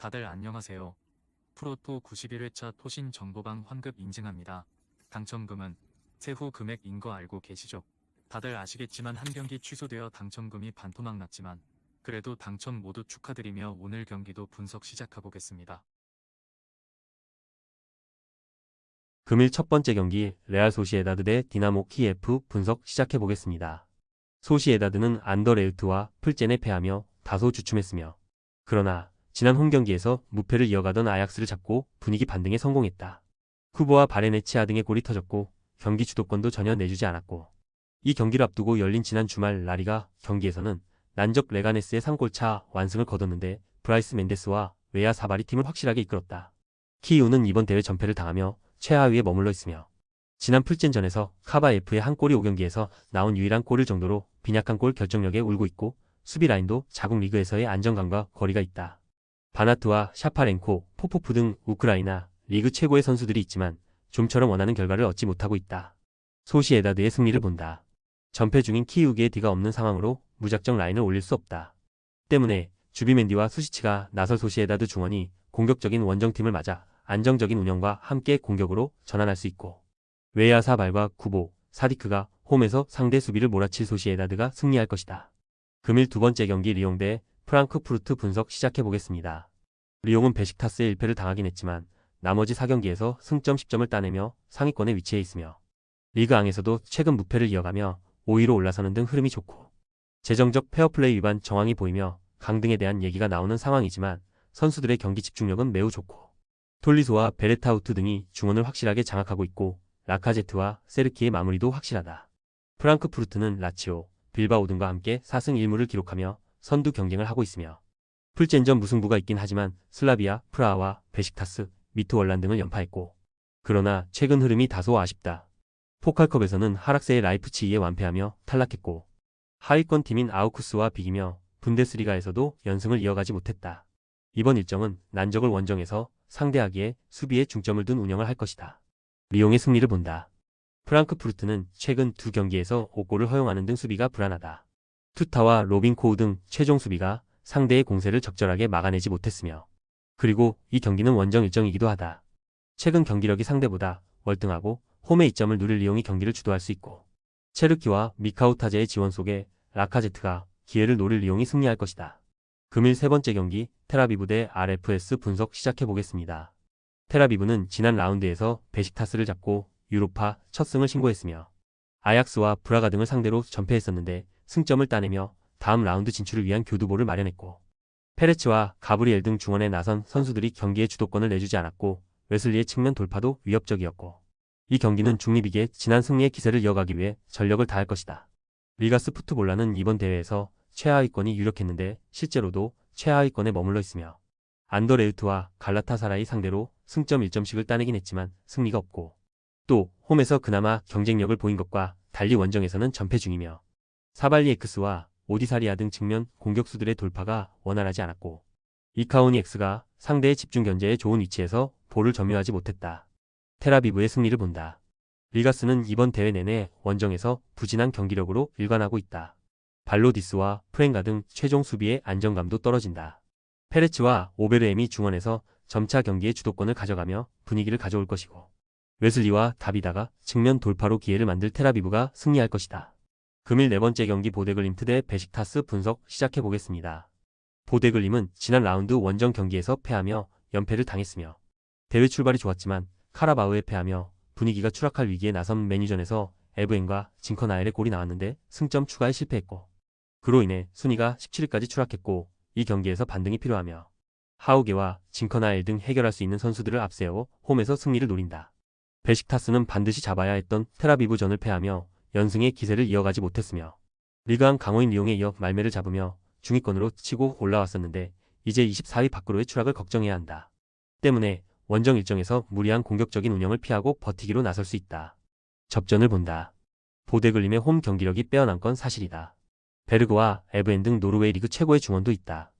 다들 안녕하세요. 프로토 91회차 토신 정보방 환급 인증합니다. 당첨금은 세후 금액인 거 알고 계시죠? 다들 아시겠지만 한 경기 취소되어 당첨금이 반토막 났지만 그래도 당첨 모두 축하드리며 오늘 경기도 분석 시작해보겠습니다. 금일 첫 번째 경기 레알 소시에다드 대 디나모 키예프 분석 시작해보겠습니다. 소시에다드는 안더레우트와 풀젠에 패하며 다소 주춤했으며 그러나 지난 홈 경기에서 무패를 이어가던 아약스를 잡고 분위기 반등에 성공했다. 쿠보와 바레네치아 등의 골이 터졌고 경기 주도권도 전혀 내주지 않았고 이 경기를 앞두고 열린 지난 주말 라리가 경기에서는 난적 레가네스의 3골차 완승을 거뒀는데 브라이스 멘데스와 웨아 사발이 팀을 확실하게 이끌었다. 키이우는 이번 대회 전패를 당하며 최하위에 머물러 있으며 지난 풀젠전에서 카바 F의 한 골이 5경기에서 나온 유일한 골일 정도로 빈약한 골 결정력에 울고 있고 수비 라인도 자국 리그에서의 안정감과 거리가 있다. 바나트와 샤파렌코, 포포프 등 우크라이나 리그 최고의 선수들이 있지만 좀처럼 원하는 결과를 얻지 못하고 있다. 소시에다드의 승리를 본다. 전패 중인 키이우기에 D가 없는 상황으로 무작정 라인을 올릴 수 없다. 때문에 주비멘디와 수시치가 나설 소시에다드 중원이 공격적인 원정팀을 맞아 안정적인 운영과 함께 공격으로 전환할 수 있고 웨아 사발과 쿠보, 사디크가 홈에서 상대 수비를 몰아칠 소시에다드가 승리할 것이다. 금일 두 번째 경기 리옹 대 프랑크푸르트 분석 시작해보겠습니다. 리옹은 베식타스의 1패를 당하긴 했지만 나머지 4경기에서 승점 10점을 따내며 상위권에 위치해 있으며 리그 앙에서도 최근 무패를 이어가며 5위로 올라서는 등 흐름이 좋고 재정적 페어플레이 위반 정황이 보이며 강등에 대한 얘기가 나오는 상황이지만 선수들의 경기 집중력은 매우 좋고 톨리소와 베레타우트 등이 중원을 확실하게 장악하고 있고 라카제트와 세르키의 마무리도 확실하다. 프랑크푸르트는 라치오, 빌바오 등과 함께 4승 1무를 기록하며 선두 경쟁을 하고 있으며 풀젠전 무승부가 있긴 하지만 슬라비아, 프라하와 베식타스, 미트월란 등을 연파했고 그러나 최근 흐름이 다소 아쉽다. 포칼컵에서는 하락세의 라이프치히에 완패하며 탈락했고 하위권 팀인 아우쿠스와 비기며 분데스리가에서도 연승을 이어가지 못했다. 이번 일정은 난적을 원정에서 상대하기에 수비에 중점을 둔 운영을 할 것이다. 리옹의 승리를 본다. 프랑크푸르트는 최근 두 경기에서 5골을 허용하는 등 수비가 불안하다. 투타와 로빈 코우 등 최종 수비가 상대의 공세를 적절하게 막아내지 못했으며 그리고 이 경기는 원정 일정이기도 하다. 최근 경기력이 상대보다 월등하고 홈의 이점을 누릴 리옹이 경기를 주도할 수 있고 체르키와 미카우타제의 지원 속에 라카제트가 기회를 노릴 리옹이 승리할 것이다. 금일 세 번째 경기 테라비브 대 RFS 분석 시작해보겠습니다. 테라비브는 지난 라운드에서 베식타스를 잡고 유로파 첫 승을 신고했으며 아약스와 브라가 등을 상대로 전패했었는데 승점을 따내며 다음 라운드 진출을 위한 교두보를 마련했고 페레츠와 가브리엘 등 중원에 나선 선수들이 경기의 주도권을 내주지 않았고 웨슬리의 측면 돌파도 위협적이었고 이 경기는 중립이기에 지난 승리의 기세를 이어가기 위해 전력을 다할 것이다. 리가스 푸트볼라는 이번 대회에서 최하위권이 유력했는데 실제로도 최하위권에 머물러 있으며 안더레우트와 갈라타사라이 상대로 승점 1점씩을 따내긴 했지만 승리가 없고 또 홈에서 그나마 경쟁력을 보인 것과 달리 원정에서는 전패 중이며 사발리 X와 오디사리아 등 측면 공격수들의 돌파가 원활하지 않았고 이카오니 X가 상대의 집중 견제에 좋은 위치에서 볼을 점유하지 못했다. 테라비브의 승리를 본다. 리가스는 이번 대회 내내 원정에서 부진한 경기력으로 일관하고 있다. 발로디스와 프렌가 등 최종 수비의 안정감도 떨어진다. 페레츠와 오베르엠이 중원에서 점차 경기의 주도권을 가져가며 분위기를 가져올 것이고 웨슬리와 다비다가 측면 돌파로 기회를 만들 테라비브가 승리할 것이다. 금일 네 번째 경기 보데글림트 대 베식타스 분석 시작해보겠습니다. 보데글림은 지난 라운드 원정 경기에서 패하며 연패를 당했으며 대회 출발이 좋았지만 카라바오에 패하며 분위기가 추락할 위기에 나선 메뉴전에서 에브엔과 징커나엘의 골이 나왔는데 승점 추가에 실패했고 그로 인해 순위가 17위까지 추락했고 이 경기에서 반등이 필요하며 하우게와 징커나엘 등 해결할 수 있는 선수들을 앞세워 홈에서 승리를 노린다. 베식타스는 반드시 잡아야 했던 테라비브전을 패하며 연승의 기세를 이어가지 못했으며 리그왕 강호인 리옹에 이어 말매를 잡으며 중위권으로 치고 올라왔었는데 이제 24위 밖으로의 추락을 걱정해야 한다. 때문에 원정 일정에서 무리한 공격적인 운영을 피하고 버티기로 나설 수 있다. 접전을 본다. 보데글림의 홈 경기력이 빼어난 건 사실이다. 베르그와 에브엔 등 노르웨이 리그 최고의 중원도 있다.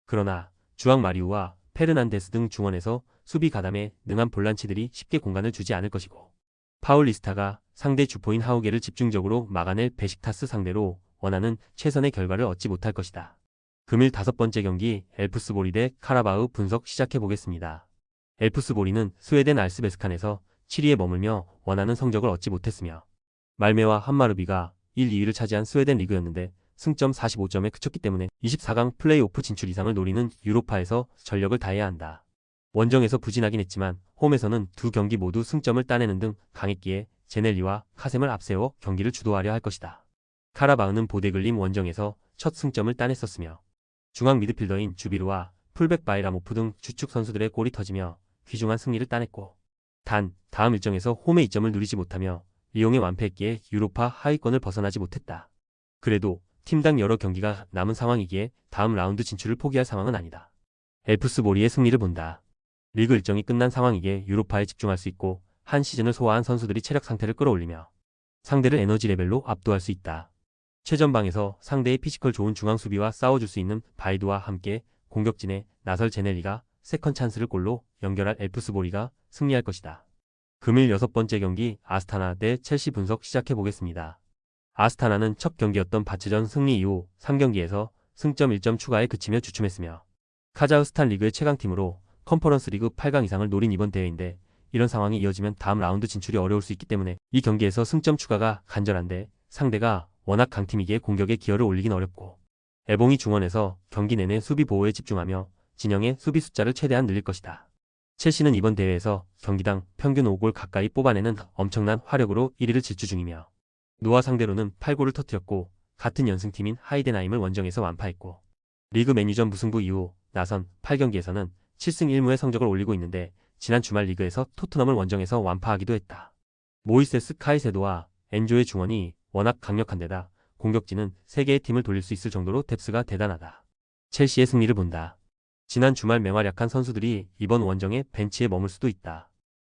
그러나 주앙 마리우와 페르난데스 등 중원에서 수비 가담에 능한 볼란치들이 쉽게 공간을 주지 않을 것이고 파울리스타가 상대 주포인 하우게를 집중적으로 막아낼 베식타스 상대로 원하는 최선의 결과를 얻지 못할 것이다. 금일 5번째 경기 엘프스보리 대 카라바흐 분석 시작해보겠습니다. 엘프스보리는 스웨덴 알스베스칸에서 7위에 머물며 원하는 성적을 얻지 못했으며 말메와 한마르비가 1, 2위를 차지한 스웨덴 리그였는데 승점 45점에 그쳤기 때문에 24강 플레이오프 진출 이상을 노리는 유로파에서 전력을 다해야 한다. 원정에서 부진하긴 했지만 홈에서는 두 경기 모두 승점을 따내는 등 강했기에 제넬리와 카셈을 앞세워 경기를 주도하려 할 것이다. 카라바흐는 보데글림 원정에서 첫 승점을 따냈었으며 중앙 미드필더인 주비르와 풀백 바이라모프 등 주축 선수들의 골이 터지며 귀중한 승리를 따냈고 단 다음 일정에서 홈의 이점을 누리지 못하며 리옹에 완패했기에 유로파 하위권을 벗어나지 못했다. 그래도 팀당 여러 경기가 남은 상황이기에 다음 라운드 진출을 포기할 상황은 아니다. 엘프스보리의 승리를 본다. 리그 일정이 끝난 상황이기에 유로파에 집중할 수 있고 한 시즌을 소화한 선수들이 체력 상태를 끌어올리며 상대를 에너지 레벨로 압도할 수 있다. 최전방에서 상대의 피지컬 좋은 중앙 수비와 싸워줄 수 있는 바이두와 함께 공격진에 나설 제넬리가 세컨 찬스를 골로 연결할 엘프스보리가 승리할 것이다. 금일 6번째 경기 아스타나 대 첼시 분석 시작해보겠습니다. 아스타나는 첫 경기였던 바츠전 승리 이후 3경기에서 승점 1점 추가에 그치며 주춤했으며 카자흐스탄 리그의 최강팀으로 컨퍼런스 리그 8강 이상을 노린 이번 대회인데 이런 상황이 이어지면 다음 라운드 진출이 어려울 수 있기 때문에 이 경기에서 승점 추가가 간절한데 상대가 워낙 강팀이기에 공격에 기여를 올리긴 어렵고 에봉이 중원에서 경기 내내 수비 보호에 집중하며 진영의 수비 숫자를 최대한 늘릴 것이다. 첼시는 이번 대회에서 경기당 평균 5골 가까이 뽑아내는 엄청난 화력으로 1위를 질주 중이며 노아 상대로는 8골을 터뜨렸고 같은 연승팀인 하이덴하임을 원정에서 완파했고 리그 맨유전 무승부 이후 나선 8경기에서는 7승 1무의 성적을 올리고 있는데 지난 주말 리그에서 토트넘을 원정에서 완파하기도 했다. 모이세스 카이세도와 엔조의 중원이 워낙 강력한 데다 공격진은 3개의 팀을 돌릴 수 있을 정도로 뎁스가 대단하다. 첼시의 승리를 본다. 지난 주말 맹활약한 선수들이 이번 원정에 벤치에 머물 수도 있다.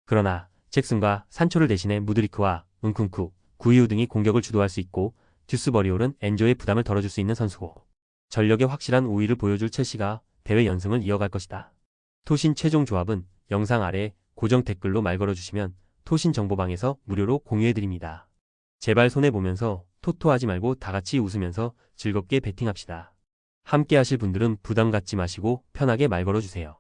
그러나 잭슨과 산초를 대신해 무드리크와 은쿤쿠, 구이우 등이 공격을 주도할 수 있고 듀스버리올은 엔조의 부담을 덜어줄 수 있는 선수고 전력의 확실한 우위를 보여줄 첼시가 대회 연승을 이어갈 것이다. 토신 최종 조합은 영상 아래 고정 댓글로 말 걸어주시면 토신 정보방에서 무료로 공유해드립니다. 제발 손해보면서 토토하지 말고 다같이 웃으면서 즐겁게 베팅합시다. 함께 하실 분들은 부담 갖지 마시고 편하게 말 걸어주세요.